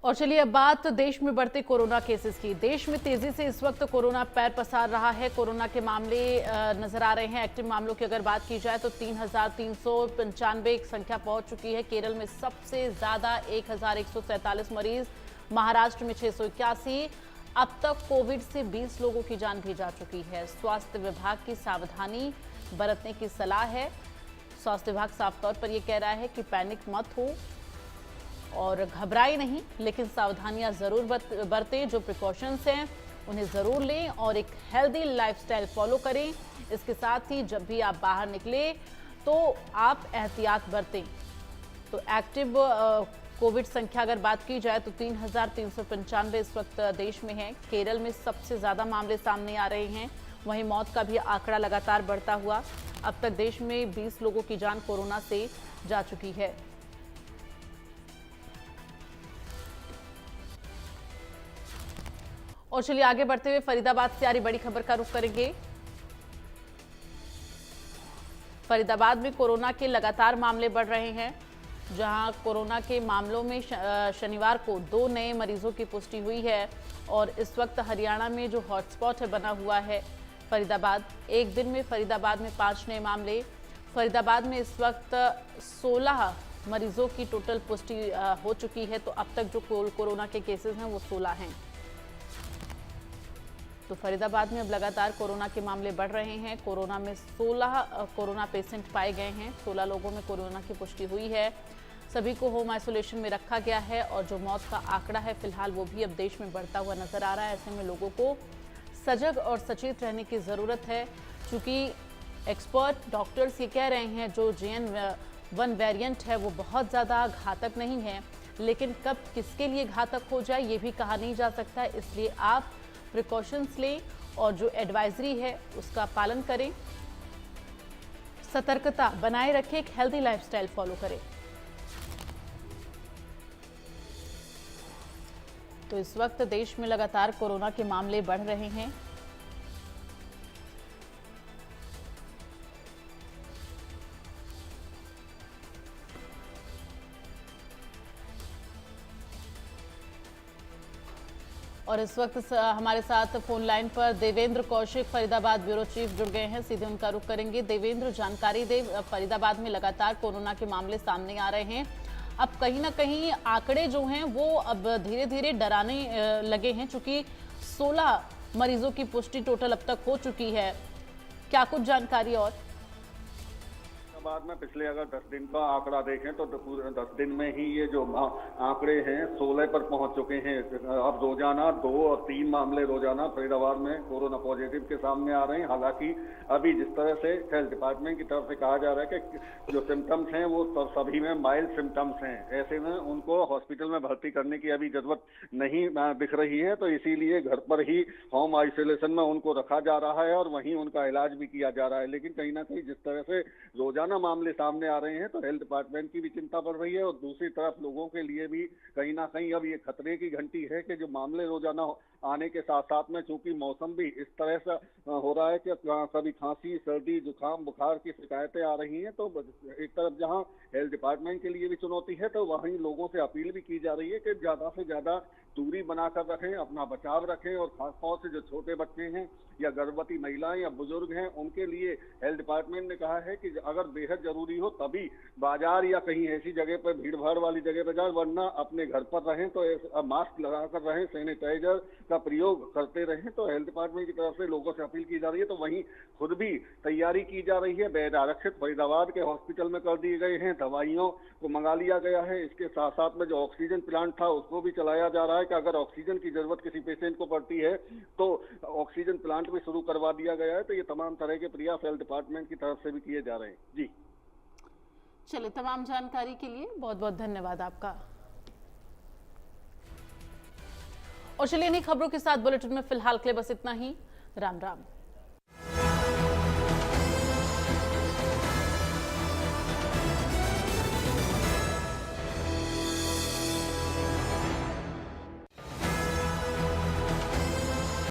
और चलिए अब बात देश में बढ़ते कोरोना केसेस की। देश में तेजी से इस वक्त कोरोना पैर पसार रहा है। कोरोना के मामले नजर आ रहे हैं। एक्टिव मामलों की अगर बात की जाए तो 3,395 संख्या पहुंच चुकी है। केरल में सबसे ज्यादा 1,147 मरीज, महाराष्ट्र में 681। अब तक कोविड से 20 लोगों की जान भी जा चुकी है। स्वास्थ्य विभाग की सावधानी बरतने की सलाह है। स्वास्थ्य विभाग साफ तौर पर यह कह रहा है कि पैनिक मत हो और घबराए नहीं, लेकिन सावधानियां जरूर बरतें। जो प्रिकॉशंस हैं उन्हें जरूर लें और एक हेल्दी लाइफस्टाइल फॉलो करें। इसके साथ ही जब भी आप बाहर निकले तो आप एहतियात बरतें। तो एक्टिव कोविड संख्या अगर बात की जाए तो 3,395 इस वक्त देश में है। केरल में सबसे ज्यादा मामले सामने आ रहे हैं। वहीं मौत का भी आंकड़ा लगातार बढ़ता हुआ। अब तक देश में 20 लोगों की जान कोरोना से जा चुकी है। और चलिए आगे बढ़ते हुए फरीदाबाद से आ रही बड़ी खबर का रुख करेंगे। फरीदाबाद में कोरोना के लगातार मामले बढ़ रहे हैं, जहां कोरोना के मामलों में शनिवार को 2 नए मरीजों की पुष्टि हुई है। और इस वक्त हरियाणा में जो हॉटस्पॉट है बना हुआ है फरीदाबाद, एक दिन में फरीदाबाद में 5 नए मामले। फरीदाबाद में इस वक्त 16 मरीजों की टोटल पुष्टि हो चुकी है। तो अब तक जो कोरोना के केसेस हैं वो 16 हैं। तो फरीदाबाद में अब लगातार कोरोना के मामले बढ़ रहे हैं। कोरोना में 16 कोरोना पेशेंट पाए गए हैं। 16 लोगों में कोरोना की पुष्टि हुई है। सभी को होम आइसोलेशन में रखा गया है। और जो मौत का आंकड़ा है फिलहाल वो भी अब देश में बढ़ता हुआ नजर आ रहा है। ऐसे में लोगों को सजग और सचेत रहने की ज़रूरत है, क्योंकि एक्सपर्ट डॉक्टर्स ये कह रहे हैं जो JN.1 वेरिएंट है वो बहुत ज़्यादा घातक नहीं है, लेकिन कब किसके लिए घातक हो जाए ये भी कहा नहीं जा सकता। इसलिए आप प्रिकॉशंस लें और जो एडवाइजरी है उसका पालन करें, सतर्कता बनाए रखें, एक हेल्दी लाइफस्टाइल फॉलो करें। तो इस वक्त देश में लगातार कोरोना के मामले बढ़ रहे हैं। और इस वक्त हमारे साथ फोन लाइन पर देवेंद्र कौशिक, फरीदाबाद ब्यूरो चीफ जुड़ गए हैं। सीधे उनका रुख करेंगे। देवेंद्र, जानकारी दे, फरीदाबाद में लगातार कोरोना के मामले सामने आ रहे हैं। अब कहीं ना कहीं आंकड़े जो हैं वो अब धीरे धीरे डराने लगे हैं, चूंकि 16 मरीजों की पुष्टि टोटल अब तक हो चुकी है। क्या कुछ जानकारी? और बाद में पिछले अगर 10 दिन का आंकड़ा देखें तो 10 दिन में ही ये जो आंकड़े हैं 16 पर पहुंच चुके हैं। अब रोजाना 2 और 3 मामले रोजाना फरीदाबाद में कोरोना पॉजिटिव के सामने आ रहे हैं। हालांकि अभी जिस तरह से हेल्थ डिपार्टमेंट की तरफ से कहा जा रहा है कि जो सिम्टम्स हैं वो सभी में माइल्ड सिम्टम्स हैं, ऐसे में उनको हॉस्पिटल में भर्ती करने की अभी जरूरत नहीं दिख रही है। तो इसीलिए घर पर ही होम आइसोलेशन में उनको रखा जा रहा है और वहीं उनका इलाज भी किया जा रहा है। लेकिन कहीं ना कहीं जिस तरह से रोजाना मामले सामने आ रहे हैं तो हेल्थ डिपार्टमेंट की भी चिंता बढ़ रही है। और दूसरी तरफ लोगों के लिए भी कहीं ना कहीं अब ये खतरे की घंटी है कि जो मामले रोजाना आने के साथ साथ में चूंकि मौसम भी इस तरह से हो रहा है कि कभी खांसी, सर्दी, जुकाम, बुखार की शिकायतें आ रही हैं। तो एक तरफ जहां हेल्थ डिपार्टमेंट के लिए भी चुनौती है तो वहीं लोगों से अपील भी की जा रही है कि ज्यादा से ज्यादा दूरी बनाकर रखें, अपना बचाव रखें। और खासतौर से जो छोटे बच्चे हैं या गर्भवती महिलाएं या बुजुर्ग हैं उनके लिए हेल्थ डिपार्टमेंट ने कहा है कि अगर बेहद जरूरी हो तभी बाजार या कहीं ऐसी जगह पर, भीड़ भाड़ वाली जगह पर जाए, वरना अपने घर पर रहें तो मास्क लगाकर रहें, सैनिटाइजर का प्रयोग करते रहें। तो हेल्थ डिपार्टमेंट की तरफ से लोगों से अपील की जा रही है। तो वहीं खुद भी तैयारी की जा रही है। बेड आरक्षित फरीदाबाद के हॉस्पिटल में कर दिए गए हैं, दवाइयों को मंगा लिया गया है। इसके साथ साथ में जो ऑक्सीजन प्लांट था उसको भी चलाया जा रहा है कि अगर ऑक्सीजन की जरूरत किसी पेशेंट को पड़ती है तो ऑक्सीजन प्लांट भी शुरू करवा दिया गया है। तो ये तमाम तरह के प्रयास हेल्थ डिपार्टमेंट की तरफ से भी किए जा रहे हैं। जी चलिए, तमाम जानकारी के लिए बहुत बहुत धन्यवाद आपका। और चलिए इन्हीं खबरों के साथ बुलेटिन में फिलहाल के लिए बस इतना ही। राम राम।